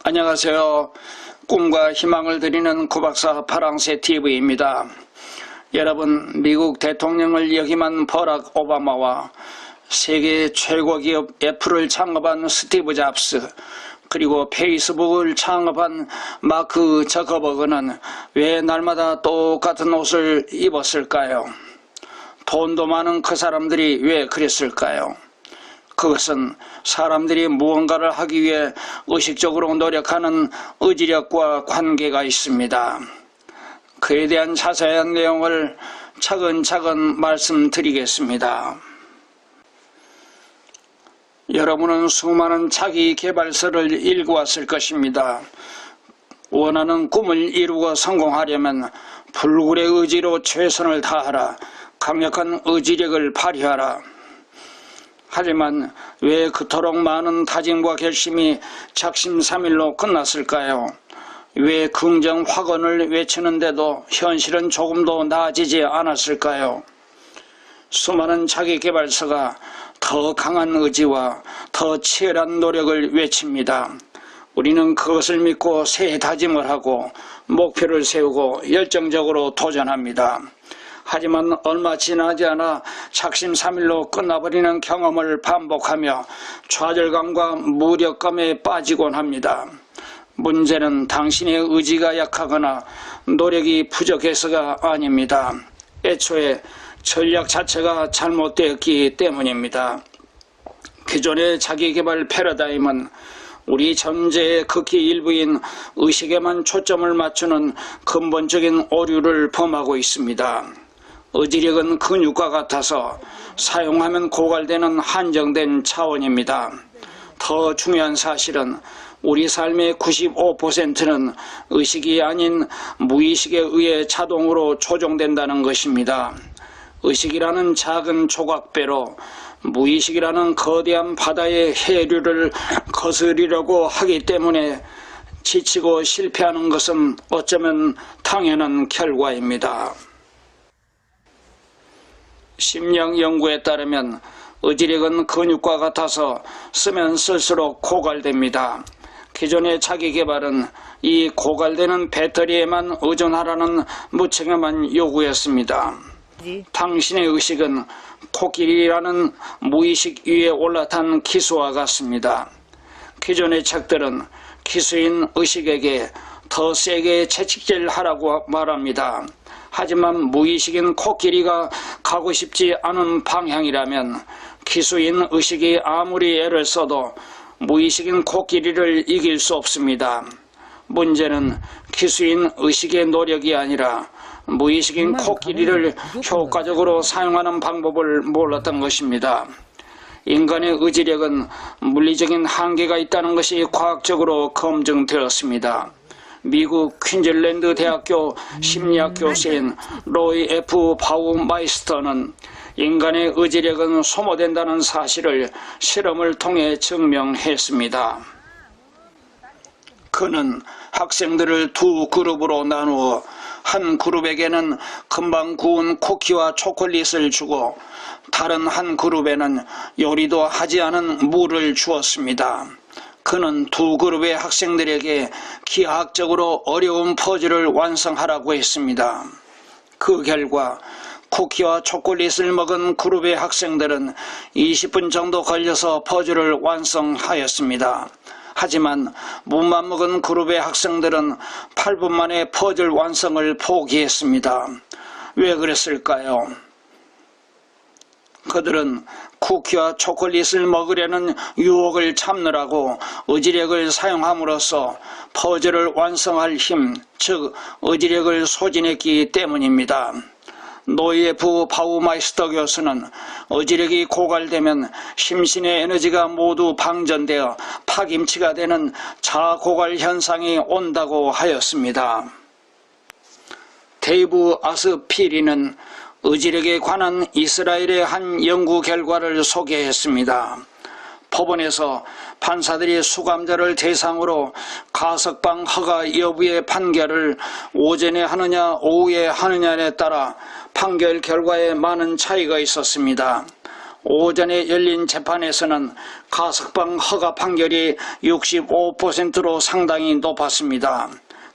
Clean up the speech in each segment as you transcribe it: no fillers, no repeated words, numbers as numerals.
안녕하세요. 꿈과 희망을 드리는 구박사 파랑새 TV입니다. 여러분, 미국 대통령을 역임한 버락 오바마와 세계 최고 기업 애플을 창업한 스티브 잡스, 그리고 페이스북을 창업한 마크 저커버그는 왜 날마다 똑같은 옷을 입었을까요? 돈도 많은 그 사람들이 왜 그랬을까요? 그것은 사람들이 무언가를 하기 위해 의식적으로 노력하는 의지력과 관계가 있습니다. 그에 대한 자세한 내용을 차근차근 말씀드리겠습니다. 여러분은 수많은 자기 개발서를 읽어왔을 것입니다. 원하는 꿈을 이루고 성공하려면 불굴의 의지로 최선을 다하라. 강력한 의지력을 발휘하라. 하지만 왜 그토록 많은 다짐과 결심이 작심삼일로 끝났을까요? 왜 긍정 확언을 외치는데도 현실은 조금도 나아지지 않았을까요? 수많은 자기개발서가 더 강한 의지와 더 치열한 노력을 외칩니다. 우리는 그것을 믿고 새 다짐을 하고 목표를 세우고 열정적으로 도전합니다. 하지만 얼마 지나지 않아 작심삼일로 끝나버리는 경험을 반복하며 좌절감과 무력감에 빠지곤 합니다. 문제는 당신의 의지가 약하거나 노력이 부족해서가 아닙니다. 애초에 전략 자체가 잘못되었기 때문입니다. 기존의 자기개발 패러다임은 우리 전제의 극히 일부인 의식에만 초점을 맞추는 근본적인 오류를 범하고 있습니다. 의지력은 근육과 같아서 사용하면 고갈되는 한정된 차원입니다. 더 중요한 사실은 우리 삶의 95%는 의식이 아닌 무의식에 의해 자동으로 조종된다는 것입니다. 의식이라는 작은 조각배로 무의식이라는 거대한 바다의 해류를 거스르려고 하기 때문에 지치고 실패하는 것은 어쩌면 당연한 결과입니다. 심리학 연구에 따르면 의지력은 근육과 같아서 쓰면 쓸수록 고갈됩니다. 기존의 자기개발은 이 고갈되는 배터리에만 의존하라는 무책임한 요구였습니다. 당신의 의식은 코끼리라는 무의식 위에 올라탄 기수와 같습니다. 기존의 책들은 기수인 의식에게 더 세게 채찍질하라고 말합니다. 하지만 무의식인 코끼리가 가고 싶지 않은 방향이라면 기수인 의식이 아무리 애를 써도 무의식인 코끼리를 이길 수 없습니다. 문제는 기수인 의식의 노력이 아니라 무의식인 코끼리를 효과적으로 사용하는 방법을 몰랐던 것입니다. 인간의 의지력은 물리적인 한계가 있다는 것이 과학적으로 검증되었습니다. 미국 퀸즐랜드 대학교 심리학 교수인 로이 F. 바우마이스터는 인간의 의지력은 소모된다는 사실을 실험을 통해 증명했습니다. 그는 학생들을 두 그룹으로 나누어 한 그룹에게는 금방 구운 쿠키와 초콜릿을 주고 다른 한 그룹에는 요리도 하지 않은 물을 주었습니다. 그는 두 그룹의 학생들에게 기하학적으로 어려운 퍼즐을 완성하라고 했습니다. 그 결과 쿠키와 초콜릿을 먹은 그룹의 학생들은 20분 정도 걸려서 퍼즐을 완성하였습니다. 하지만 물만 먹은 그룹의 학생들은 8분 만에 퍼즐 완성을 포기했습니다. 왜 그랬을까요? 그들은 쿠키와 초콜릿을 먹으려는 유혹을 참느라고 의지력을 사용함으로써 퍼즐을 완성할 힘, 즉 의지력을 소진했기 때문입니다. 노이에프 바우마이스터 교수는 의지력이 고갈되면 심신의 에너지가 모두 방전되어 파김치가 되는 자고갈 현상이 온다고 하였습니다. 데이브 아스피리는 의지력에 관한 이스라엘의 한 연구 결과를 소개했습니다. 법원에서 판사들이 수감자를 대상으로 가석방 허가 여부의 판결을 오전에 하느냐 오후에 하느냐에 따라 판결 결과에 많은 차이가 있었습니다. 오전에 열린 재판에서는 가석방 허가 판결이 65%로 상당히 높았습니다.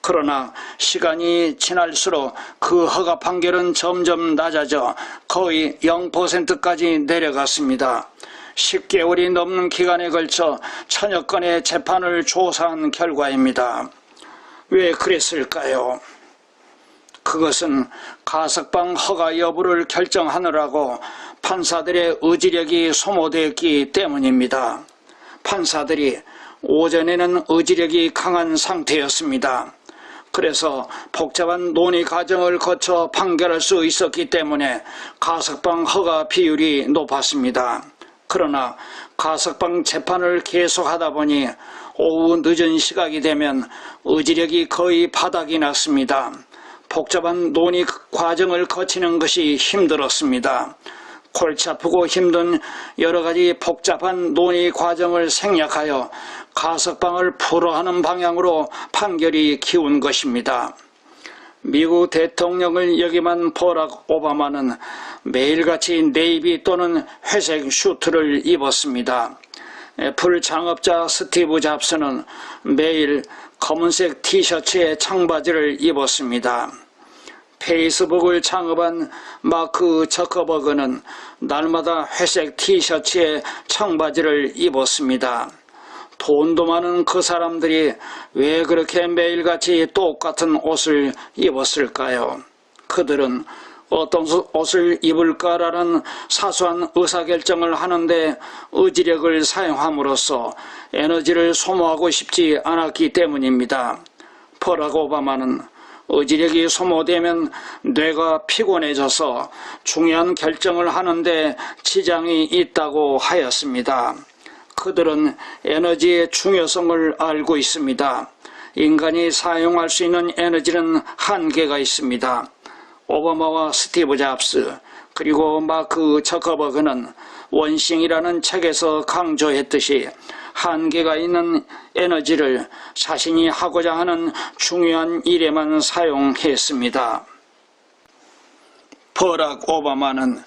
그러나 시간이 지날수록 그 허가 판결은 점점 낮아져 거의 0%까지 내려갔습니다. 10개월이 넘는 기간에 걸쳐 천여 건의 재판을 조사한 결과입니다. 왜 그랬을까요? 그것은 가석방 허가 여부를 결정하느라고 판사들의 의지력이 소모되었기 때문입니다. 판사들이 오전에는 의지력이 강한 상태였습니다. 그래서 복잡한 논의 과정을 거쳐 판결할 수 있었기 때문에 가석방 허가 비율이 높았습니다. 그러나 가석방 재판을 계속하다 보니 오후 늦은 시각이 되면 의지력이 거의 바닥이 났습니다. 복잡한 논의 과정을 거치는 것이 힘들었습니다. 골치 아프고 힘든 여러가지 복잡한 논의 과정을 생략하여 가석방을 풀어하는 방향으로 판결이 기운 것입니다. 미국 대통령을 역임한 버락 오바마는 매일같이 네이비 또는 회색 슈트를 입었습니다. 애플 창업자 스티브 잡스는 매일 검은색 티셔츠에 청바지를 입었습니다. 페이스북을 창업한 마크 저커버그는 날마다 회색 티셔츠에 청바지를 입었습니다. 돈도 많은 그 사람들이 왜 그렇게 매일같이 똑같은 옷을 입었을까요? 그들은 어떤 옷을 입을까라는 사소한 의사결정을 하는데 의지력을 사용함으로써 에너지를 소모하고 싶지 않았기 때문입니다. 버락 오바마는 의지력이 소모되면 뇌가 피곤해져서 중요한 결정을 하는데 지장이 있다고 하였습니다. 그들은 에너지의 중요성을 알고 있습니다. 인간이 사용할 수 있는 에너지는 한계가 있습니다. 오바마와 스티브 잡스 그리고 마크 저커버그는 원싱이라는 책에서 강조했듯이 한계가 있는 에너지를 자신이 하고자 하는 중요한 일에만 사용했습니다. 버락 오바마는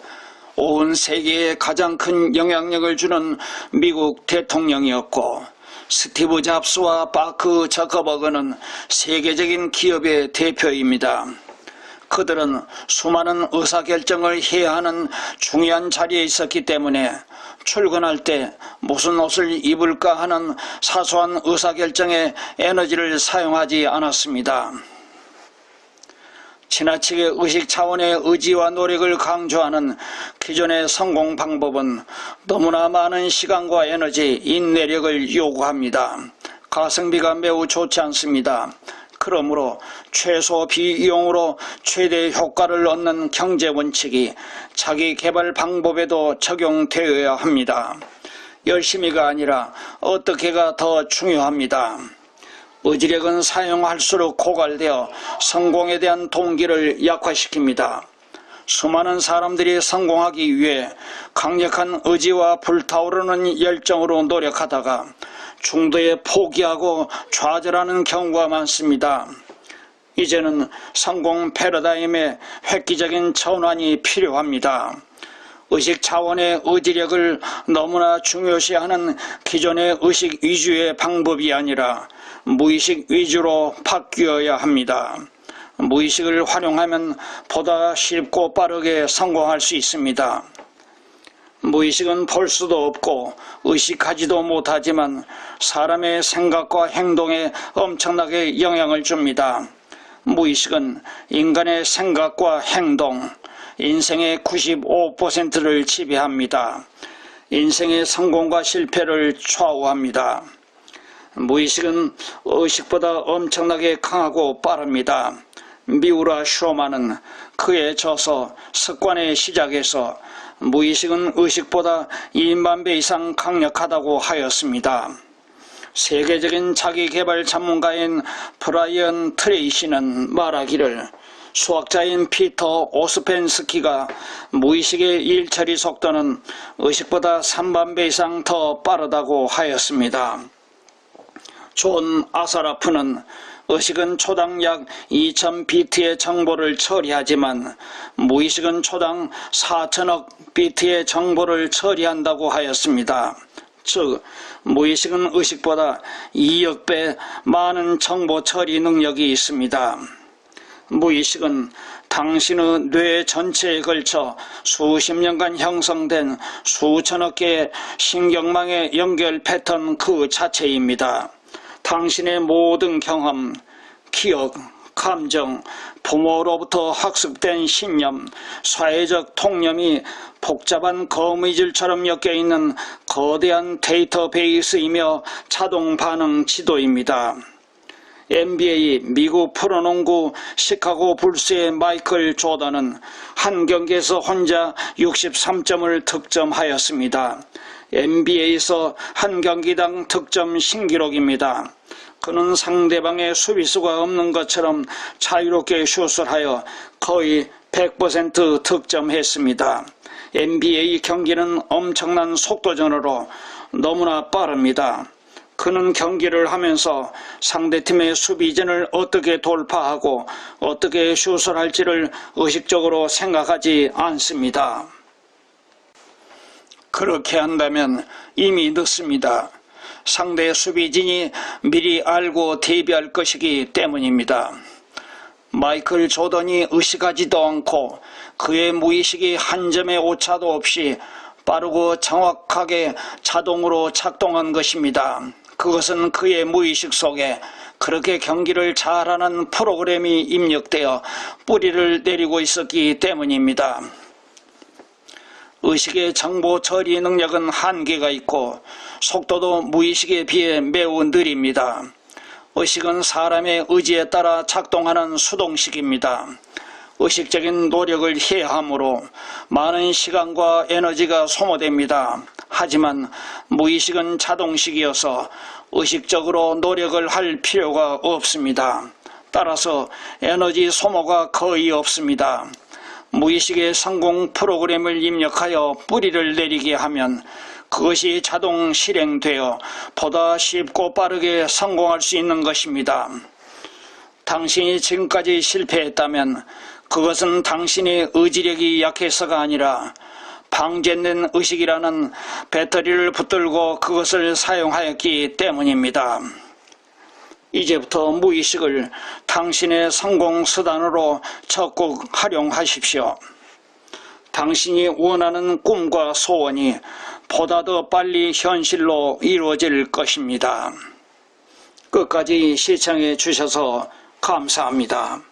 온 세계에 가장 큰 영향력을 주는 미국 대통령이었고 스티브 잡스와 마크 저커버그는 세계적인 기업의 대표입니다. 그들은 수많은 의사결정을 해야 하는 중요한 자리에 있었기 때문에 출근할 때 무슨 옷을 입을까 하는 사소한 의사결정에 에너지를 사용하지 않았습니다. 지나치게 의식 차원의 의지와 노력을 강조하는 기존의 성공 방법은 너무나 많은 시간과 에너지, 인내력을 요구합니다. 가성비가 매우 좋지 않습니다. 그러므로 최소 비용으로 최대 효과를 얻는 경제 원칙이 자기 개발 방법에도 적용되어야 합니다. 열심히가 아니라 어떻게가 더 중요합니다. 의지력은 사용할수록 고갈되어 성공에 대한 동기를 약화시킵니다. 수많은 사람들이 성공하기 위해 강력한 의지와 불타오르는 열정으로 노력하다가 중도에 포기하고 좌절하는 경우가 많습니다. 이제는 성공 패러다임에 획기적인 전환이 필요합니다. 의식 차원의 의지력을 너무나 중요시하는 기존의 의식 위주의 방법이 아니라 무의식 위주로 바뀌어야 합니다. 무의식을 활용하면 보다 쉽고 빠르게 성공할 수 있습니다. 무의식은 볼 수도 없고 의식하지도 못하지만 사람의 생각과 행동에 엄청나게 영향을 줍니다. 무의식은 인간의 생각과 행동, 인생의 95%를 지배합니다. 인생의 성공과 실패를 좌우합니다. 무의식은 의식보다 엄청나게 강하고 빠릅니다. 미우라 쇼만은 그의 저서 습관의 시작에서 무의식은 의식보다 2만 배 이상 강력하다고 하였습니다. 세계적인 자기개발 전문가인 브라이언 트레이시는 말하기를 수학자인 피터 오스펜스키가 무의식의 일처리 속도는 의식보다 3만 배 이상 더 빠르다고 하였습니다. 존 아사라프는 의식은 초당 약 2000비트의 정보를 처리하지만 무의식은 초당 4000억 비트의 정보를 처리한다고 하였습니다. 즉, 무의식은 의식보다 2억 배 많은 정보 처리 능력이 있습니다. 무의식은 당신의 뇌 전체에 걸쳐 수십 년간 형성된 수천억 개의 신경망의 연결 패턴 그 자체입니다. 당신의 모든 경험, 기억, 감정, 부모로부터 학습된 신념, 사회적 통념이 복잡한 거미줄처럼 엮여있는 거대한 데이터베이스이며 자동 반응 지도입니다. NBA 미국 프로농구 시카고 불스의 마이클 조던은 한 경기에서 혼자 63점을 득점하였습니다. NBA에서 한 경기당 득점 신기록입니다. 그는 상대방의 수비수가 없는 것처럼 자유롭게 슛을 하여 거의 100% 득점했습니다. NBA 경기는 엄청난 속도전으로 너무나 빠릅니다. 그는 경기를 하면서 상대팀의 수비진을 어떻게 돌파하고 어떻게 슛을 할지를 의식적으로 생각하지 않습니다. 그렇게 한다면 이미 늦습니다. 상대 수비진이 미리 알고 대비할 것이기 때문입니다. 마이클 조던이 의식하지도 않고 그의 무의식이 한 점의 오차도 없이 빠르고 정확하게 자동으로 작동한 것입니다. 그것은 그의 무의식 속에 그렇게 경기를 잘하는 프로그램이 입력되어 뿌리를 내리고 있었기 때문입니다. 의식의 정보 처리 능력은 한계가 있고 속도도 무의식에 비해 매우 느립니다. 의식은 사람의 의지에 따라 작동하는 수동식입니다. 의식적인 노력을 해야 하므로 많은 시간과 에너지가 소모됩니다. 하지만 무의식은 자동식이어서 의식적으로 노력을 할 필요가 없습니다. 따라서 에너지 소모가 거의 없습니다. 무의식의 성공 프로그램을 입력하여 뿌리를 내리게 하면 그것이 자동 실행되어 보다 쉽고 빠르게 성공할 수 있는 것입니다. 당신이 지금까지 실패했다면 그것은 당신의 의지력이 약해서가 아니라 방전된 의식이라는 배터리를 붙들고 그것을 사용하였기 때문입니다. 이제부터 무의식을 당신의 성공 수단으로 적극 활용하십시오. 당신이 원하는 꿈과 소원이 보다 더 빨리 현실로 이루어질 것입니다. 끝까지 시청해 주셔서 감사합니다.